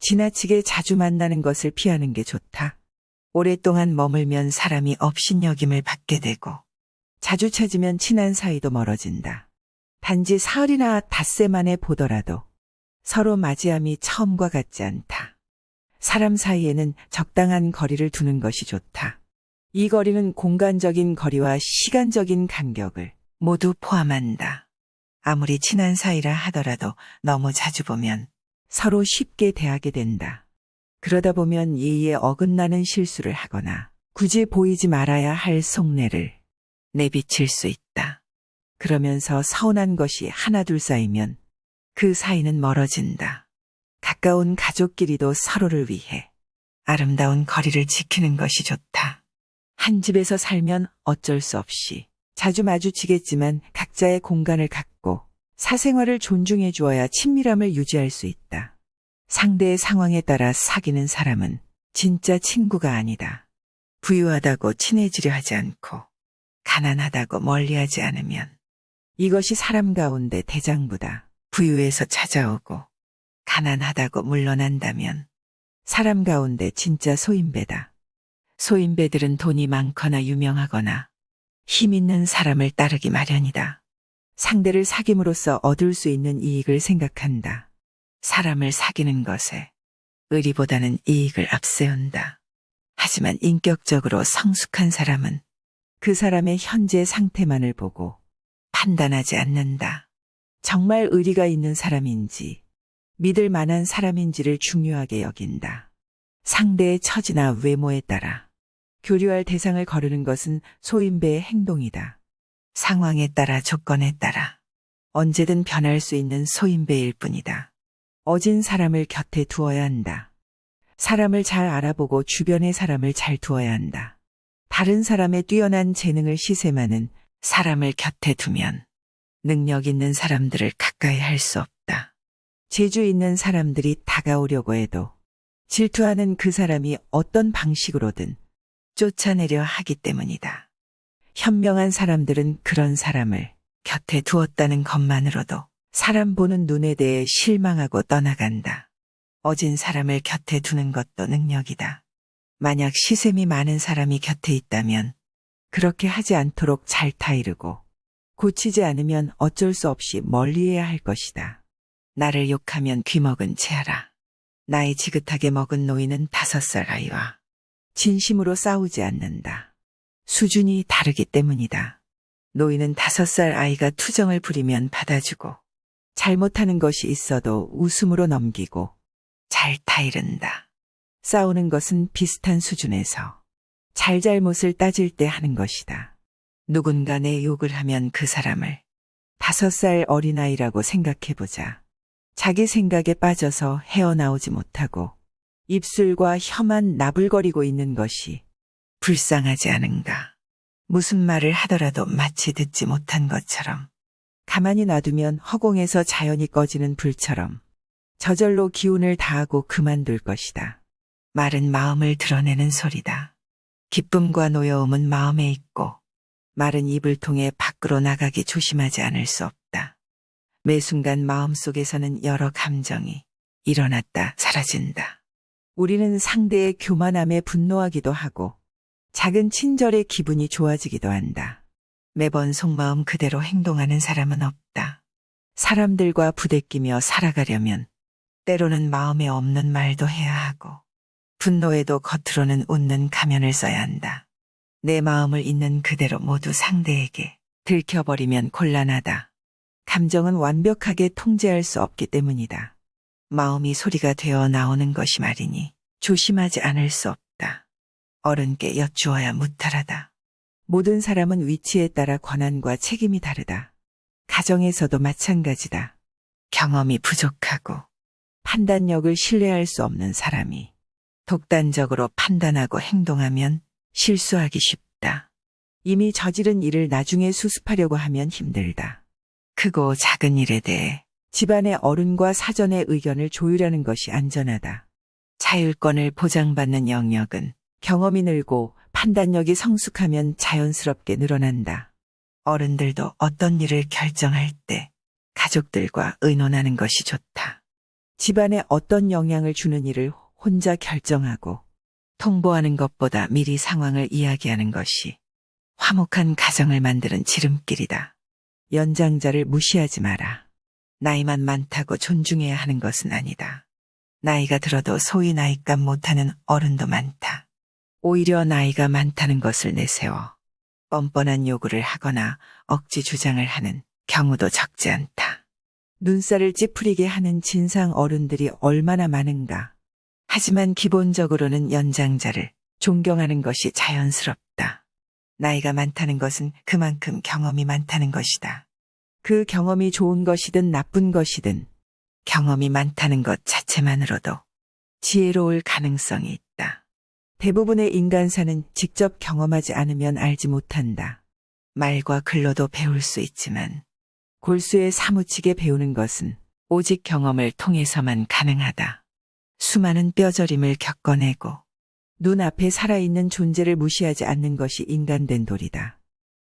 지나치게 자주 만나는 것을 피하는 게 좋다. 오랫동안 머물면 사람이 업신여김을 받게 되고 자주 찾으면 친한 사이도 멀어진다. 단지 사흘이나 닷새 만에 보더라도 서로 맞이함이 처음과 같지 않다. 사람 사이에는 적당한 거리를 두는 것이 좋다. 이 거리는 공간적인 거리와 시간적인 간격을 모두 포함한다. 아무리 친한 사이라 하더라도 너무 자주 보면 서로 쉽게 대하게 된다. 그러다 보면 예의에 어긋나는 실수를 하거나 굳이 보이지 말아야 할 속내를 내비칠 수 있다. 그러면서 서운한 것이 하나둘 쌓이면 그 사이는 멀어진다. 가까운 가족끼리도 서로를 위해 아름다운 거리를 지키는 것이 좋다. 한 집에서 살면 어쩔 수 없이 자주 마주치겠지만 각자의 공간을 갖고 사생활을 존중해 주어야 친밀함을 유지할 수 있다. 상대의 상황에 따라 사귀는 사람은 진짜 친구가 아니다. 부유하다고 친해지려 하지 않고 가난하다고 멀리하지 않으면 이것이 사람 가운데 대장부다. 부유해서 찾아오고 가난하다고 물러난다면 사람 가운데 진짜 소인배다. 소인배들은 돈이 많거나 유명하거나 힘 있는 사람을 따르기 마련이다. 상대를 사귐으로써 얻을 수 있는 이익을 생각한다. 사람을 사귀는 것에 의리보다는 이익을 앞세운다. 하지만 인격적으로 성숙한 사람은 그 사람의 현재 상태만을 보고 판단하지 않는다. 정말 의리가 있는 사람인지 믿을 만한 사람인지를 중요하게 여긴다. 상대의 처지나 외모에 따라 교류할 대상을 거르는 것은 소인배의 행동이다. 상황에 따라 조건에 따라 언제든 변할 수 있는 소인배일 뿐이다. 어진 사람을 곁에 두어야 한다. 사람을 잘 알아보고 주변의 사람을 잘 두어야 한다. 다른 사람의 뛰어난 재능을 시샘하는 사람을 곁에 두면 능력 있는 사람들을 가까이 할 수 없다. 재주 있는 사람들이 다가오려고 해도 질투하는 그 사람이 어떤 방식으로든 쫓아내려 하기 때문이다. 현명한 사람들은 그런 사람을 곁에 두었다는 것만으로도 사람 보는 눈에 대해 실망하고 떠나간다. 어진 사람을 곁에 두는 것도 능력이다. 만약 시샘이 많은 사람이 곁에 있다면 그렇게 하지 않도록 잘 타이르고 고치지 않으면 어쩔 수 없이 멀리해야 할 것이다. 나를 욕하면 귀먹은 채하라. 나이 지긋하게 먹은 노인은 5살 아이와 진심으로 싸우지 않는다. 수준이 다르기 때문이다. 노인은 5살 아이가 투정을 부리면 받아주고 잘못하는 것이 있어도 웃음으로 넘기고 잘 타이른다. 싸우는 것은 비슷한 수준에서 잘잘못을 따질 때 하는 것이다. 누군가 내 욕을 하면 그 사람을 5살 어린아이라고 생각해보자. 자기 생각에 빠져서 헤어나오지 못하고 입술과 혀만 나불거리고 있는 것이 불쌍하지 않은가. 무슨 말을 하더라도 마치 듣지 못한 것처럼 가만히 놔두면 허공에서 자연히 꺼지는 불처럼 저절로 기운을 다하고 그만둘 것이다. 말은 마음을 드러내는 소리다. 기쁨과 노여움은 마음에 있고 말은 입을 통해 밖으로 나가기 조심하지 않을 수 없다. 매 순간 마음속에서는 여러 감정이 일어났다 사라진다. 우리는 상대의 교만함에 분노하기도 하고 작은 친절에 기분이 좋아지기도 한다. 매번 속마음 그대로 행동하는 사람은 없다. 사람들과 부대끼며 살아가려면 때로는 마음에 없는 말도 해야 하고 분노에도 겉으로는 웃는 가면을 써야 한다. 내 마음을 있는 그대로 모두 상대에게 들켜버리면 곤란하다. 감정은 완벽하게 통제할 수 없기 때문이다. 마음이 소리가 되어 나오는 것이 말이니 조심하지 않을 수 없다. 어른께 여쭈어야 무탈하다. 모든 사람은 위치에 따라 권한과 책임이 다르다. 가정에서도 마찬가지다. 경험이 부족하고 판단력을 신뢰할 수 없는 사람이 독단적으로 판단하고 행동하면 실수하기 쉽다. 이미 저지른 일을 나중에 수습하려고 하면 힘들다. 크고 작은 일에 대해 집안의 어른과 사전의 의견을 조율하는 것이 안전하다. 자율권을 보장받는 영역은 경험이 늘고 판단력이 성숙하면 자연스럽게 늘어난다. 어른들도 어떤 일을 결정할 때 가족들과 의논하는 것이 좋다. 집안에 어떤 영향을 주는 일을 혼자 결정하고 통보하는 것보다 미리 상황을 이야기하는 것이 화목한 가정을 만드는 지름길이다. 연장자를 무시하지 마라. 나이만 많다고 존중해야 하는 것은 아니다. 나이가 들어도 소위 나이값 못하는 어른도 많다. 오히려 나이가 많다는 것을 내세워 뻔뻔한 요구를 하거나 억지 주장을 하는 경우도 적지 않다. 눈살을 찌푸리게 하는 진상 어른들이 얼마나 많은가. 하지만 기본적으로는 연장자를 존경하는 것이 자연스럽다. 나이가 많다는 것은 그만큼 경험이 많다는 것이다. 그 경험이 좋은 것이든 나쁜 것이든 경험이 많다는 것 자체만으로도 지혜로울 가능성이 있다. 대부분의 인간사는 직접 경험하지 않으면 알지 못한다. 말과 글로도 배울 수 있지만 골수에 사무치게 배우는 것은 오직 경험을 통해서만 가능하다. 수많은 뼈저림을 겪어내고 눈앞에 살아있는 존재를 무시하지 않는 것이 인간된 도리다.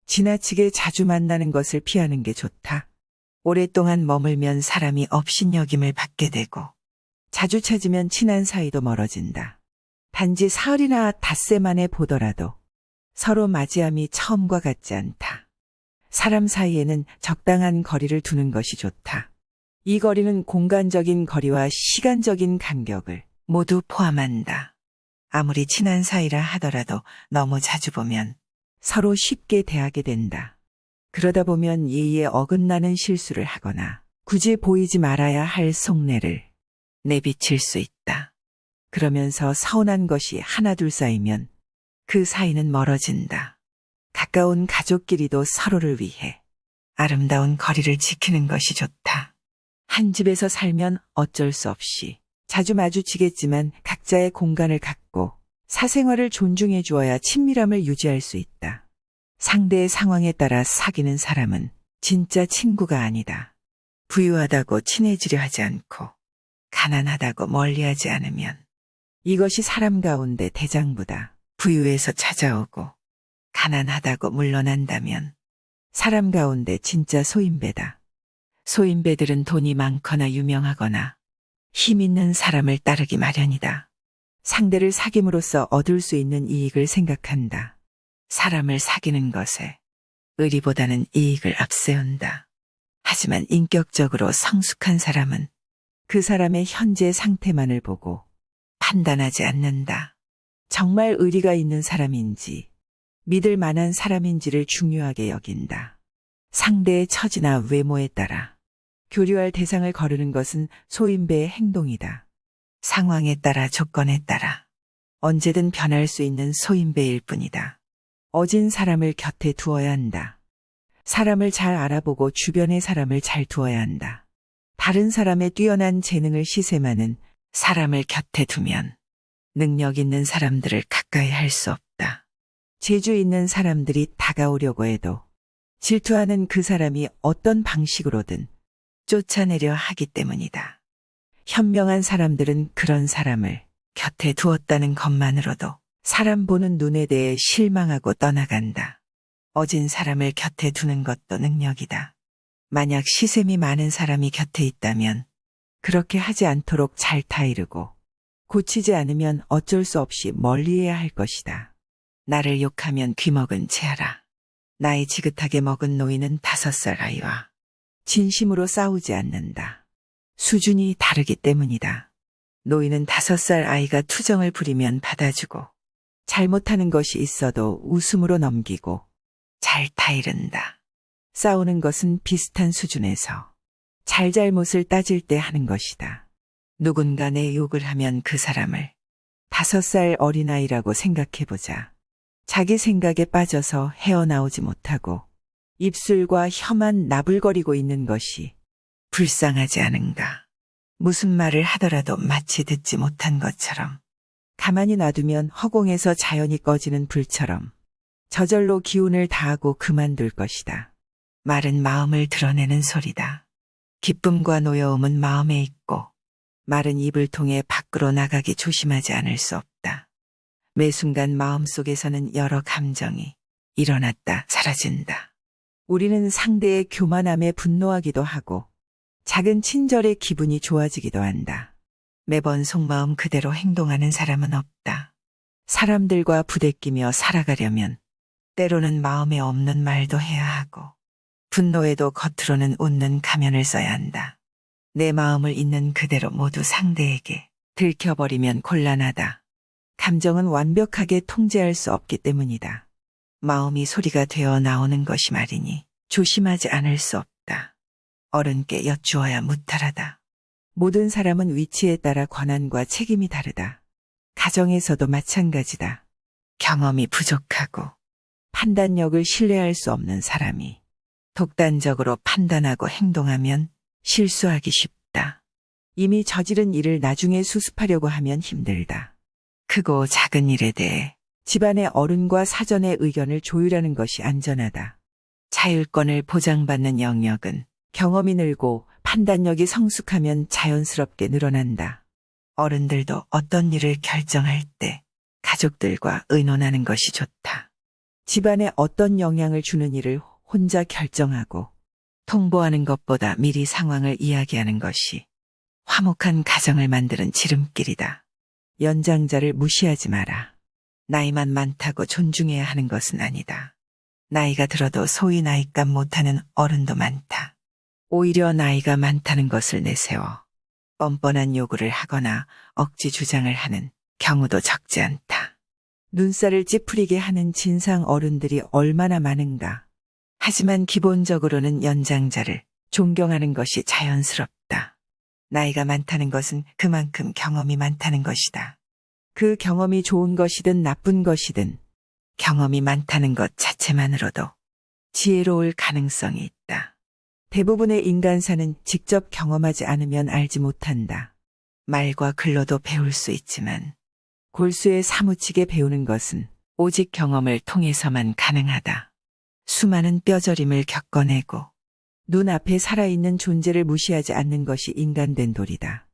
지나치게 자주 만나는 것을 피하는 게 좋다. 오랫동안 머물면 사람이 업신여김을 받게 되고 자주 찾으면 친한 사이도 멀어진다. 단지 사흘이나 닷새 만에 보더라도 서로 맞이함이 처음과 같지 않다. 사람 사이에는 적당한 거리를 두는 것이 좋다. 이 거리는 공간적인 거리와 시간적인 간격을 모두 포함한다. 아무리 친한 사이라 하더라도 너무 자주 보면 서로 쉽게 대하게 된다. 그러다 보면 예의에 어긋나는 실수를 하거나 굳이 보이지 말아야 할 속내를 내비칠 수 있다. 그러면서 서운한 것이 하나둘 쌓이면 그 사이는 멀어진다. 가까운 가족끼리도 서로를 위해 아름다운 거리를 지키는 것이 좋다. 한 집에서 살면 어쩔 수 없이 자주 마주치겠지만 각자의 공간을 갖고 사생활을 존중해 주어야 친밀함을 유지할 수 있다. 상대의 상황에 따라 사귀는 사람은 진짜 친구가 아니다. 부유하다고 친해지려 하지 않고 가난하다고 멀리하지 않으면 이것이 사람 가운데 대장부다. 부유해서 찾아오고 가난하다고 물러난다면 사람 가운데 진짜 소인배다. 소인배들은 돈이 많거나 유명하거나 힘 있는 사람을 따르기 마련이다. 상대를 사귐으로써 얻을 수 있는 이익을 생각한다. 사람을 사귀는 것에 의리보다는 이익을 앞세운다. 하지만 인격적으로 성숙한 사람은 그 사람의 현재 상태만을 보고 판단하지 않는다. 정말 의리가 있는 사람인지 믿을 만한 사람인지를 중요하게 여긴다. 상대의 처지나 외모에 따라 교류할 대상을 거르는 것은 소인배의 행동이다. 상황에 따라 조건에 따라 언제든 변할 수 있는 소인배일 뿐이다. 어진 사람을 곁에 두어야 한다. 사람을 잘 알아보고 주변의 사람을 잘 두어야 한다. 다른 사람의 뛰어난 재능을 시샘하는 사람을 곁에 두면 능력 있는 사람들을 가까이 할 수 없다. 재주 있는 사람들이 다가오려고 해도 질투하는 그 사람이 어떤 방식으로든 쫓아내려 하기 때문이다. 현명한 사람들은 그런 사람을 곁에 두었다는 것만으로도 사람 보는 눈에 대해 실망하고 떠나간다. 어진 사람을 곁에 두는 것도 능력이다. 만약 시샘이 많은 사람이 곁에 있다면 그렇게 하지 않도록 잘 타이르고 고치지 않으면 어쩔 수 없이 멀리해야 할 것이다. 나를 욕하면 귀먹은 채하라. 나이 지긋하게 먹은 노인은 5살 아이와 진심으로 싸우지 않는다. 수준이 다르기 때문이다. 노인은 5살 아이가 투정을 부리면 받아주고 잘못하는 것이 있어도 웃음으로 넘기고 잘 타이른다. 싸우는 것은 비슷한 수준에서 잘잘못을 따질 때 하는 것이다. 누군가 내 욕을 하면 그 사람을 5살 어린아이라고 생각해보자. 자기 생각에 빠져서 헤어나오지 못하고 입술과 혀만 나불거리고 있는 것이 불쌍하지 않은가. 무슨 말을 하더라도 마치 듣지 못한 것처럼 가만히 놔두면 허공에서 자연히 꺼지는 불처럼 저절로 기운을 다하고 그만둘 것이다. 말은 마음을 드러내는 소리다. 기쁨과 노여움은 마음에 있고 말은 입을 통해 밖으로 나가기 조심하지 않을 수 없다. 매 순간 마음속에서는 여러 감정이 일어났다 사라진다. 우리는 상대의 교만함에 분노하기도 하고 작은 친절에 기분이 좋아지기도 한다. 매번 속마음 그대로 행동하는 사람은 없다. 사람들과 부대끼며 살아가려면 때로는 마음에 없는 말도 해야 하고 분노에도 겉으로는 웃는 가면을 써야 한다. 내 마음을 있는 그대로 모두 상대에게 들켜버리면 곤란하다. 감정은 완벽하게 통제할 수 없기 때문이다. 마음이 소리가 되어 나오는 것이 말이니 조심하지 않을 수 없다. 어른께 여쭈어야 무탈하다. 모든 사람은 위치에 따라 권한과 책임이 다르다. 가정에서도 마찬가지다. 경험이 부족하고 판단력을 신뢰할 수 없는 사람이 독단적으로 판단하고 행동하면 실수하기 쉽다. 이미 저지른 일을 나중에 수습하려고 하면 힘들다. 크고 작은 일에 대해 집안의 어른과 사전에 의견을 조율하는 것이 안전하다. 자율권을 보장받는 영역은 경험이 늘고 판단력이 성숙하면 자연스럽게 늘어난다. 어른들도 어떤 일을 결정할 때 가족들과 의논하는 것이 좋다. 집안에 어떤 영향을 주는 일을 혼자 결정하고 통보하는 것보다 미리 상황을 이야기하는 것이 화목한 가정을 만드는 지름길이다. 연장자를 무시하지 마라. 나이만 많다고 존중해야 하는 것은 아니다. 나이가 들어도 소위 나이값 못하는 어른도 많다. 오히려 나이가 많다는 것을 내세워 뻔뻔한 요구를 하거나 억지 주장을 하는 경우도 적지 않다. 눈살을 찌푸리게 하는 진상 어른들이 얼마나 많은가. 하지만 기본적으로는 연장자를 존경하는 것이 자연스럽다. 나이가 많다는 것은 그만큼 경험이 많다는 것이다. 그 경험이 좋은 것이든 나쁜 것이든 경험이 많다는 것 자체만으로도 지혜로울 가능성이 있다. 대부분의 인간사는 직접 경험하지 않으면 알지 못한다. 말과 글로도 배울 수 있지만 골수에 사무치게 배우는 것은 오직 경험을 통해서만 가능하다. 수많은 뼈저림을 겪어내고 눈앞에 살아있는 존재를 무시하지 않는 것이 인간된 도리다.